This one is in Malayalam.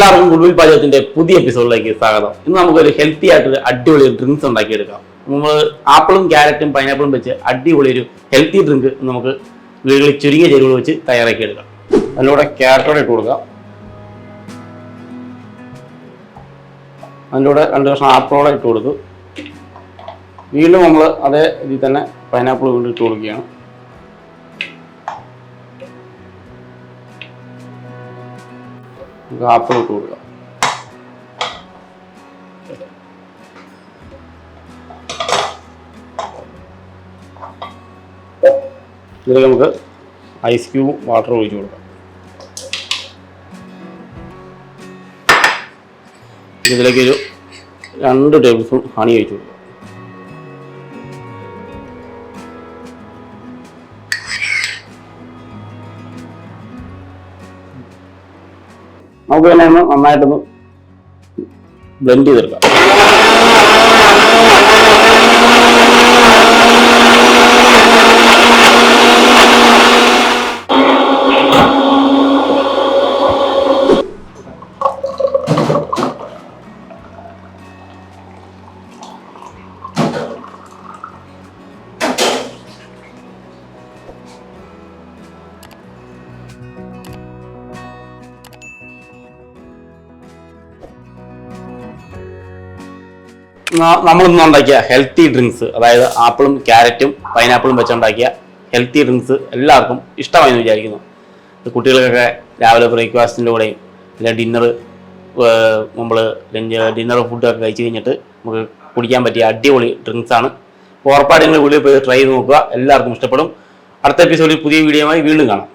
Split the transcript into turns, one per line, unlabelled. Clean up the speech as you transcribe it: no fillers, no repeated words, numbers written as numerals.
എല്ലാവർക്കും ഗുഡ്വിൽ പാചകത്തിന്റെ പുതിയ എപ്പിസോഡിലേക്ക് സ്വാഗതം. ഇന്ന് നമുക്കൊരു ഹെൽത്തി ആയിട്ടൊരു അടിപൊളി ഡ്രിങ്ക്സ് ഉണ്ടാക്കിയെടുക്കാം. നമ്മൾ ആപ്പിളും ക്യാരറ്റും പൈനാപ്പിളും വെച്ച് അടിപൊളി ഒരു ഹെൽത്തി ഡ്രിങ്ക് നമുക്ക് വീടുകളിൽ ചുരുങ്ങിയ ചേരുവകൾ വെച്ച് തയ്യാറാക്കിയെടുക്കാം. അതിലൂടെ ക്യാരറ്റോടെ ഇട്ട് കൊടുക്കാം. അതിലൂടെ 2 കഷ്ണം ആപ്പിളോടെ ഇട്ട് കൊടുത്തു. വീണ്ടും നമ്മൾ അതേ ഇതിൽ തന്നെ പൈനാപ്പിൾ വീണ്ടും ഇട്ട് കൊടുക്കുകയാണ്. ആപ്പിൾ ഇട്ട് കൊടുക്കാം. ഇതിലേക്ക് നമുക്ക് ഐസ് ക്യൂബും വാട്ടറും ഒഴിച്ചു കൊടുക്കാം. ഇതിലേക്കൊരു 2 ടേബിൾ സ്പൂൺ ഹണി ഒഴിച്ചു കൊടുക്കാം. നമുക്ക് തന്നെ നന്നായിട്ടൊന്ന് ബ്ലെൻഡ് ചെയ്തെടുക്കാം. നമ്മളിന്ന് ഉണ്ടാക്കിയ ഹെൽത്തി ഡ്രിങ്ക്സ്, അതായത് ആപ്പിളും ക്യാരറ്റും പൈനാപ്പിളും വെച്ചുണ്ടാക്കിയ ഹെൽത്തി ഡ്രിങ്ക്സ് എല്ലാവർക്കും ഇഷ്ടമായെന്ന് വിചാരിക്കുന്നു. കുട്ടികൾക്കൊക്കെ രാവിലെ ബ്രേക്ക്ഫാസ്റ്റിൻ്റെ കൂടെയും അല്ലെങ്കിൽ ഡിന്നർ ഫുഡൊക്കെ കഴിച്ച് കഴിഞ്ഞിട്ട് നമുക്ക് കുടിക്കാൻ പറ്റിയ അടിപൊളി ഡ്രിങ്ക്സാണ്. ഉറപ്പായിട്ട് നിങ്ങൾ വീട്ടിൽ പോയി ട്രൈ ചെയ്ത് നോക്കുക. എല്ലാവർക്കും ഇഷ്ടപ്പെടും. അടുത്ത എപ്പിസോഡിൽ പുതിയ വീഡിയോയുമായി വീണ്ടും കാണാം.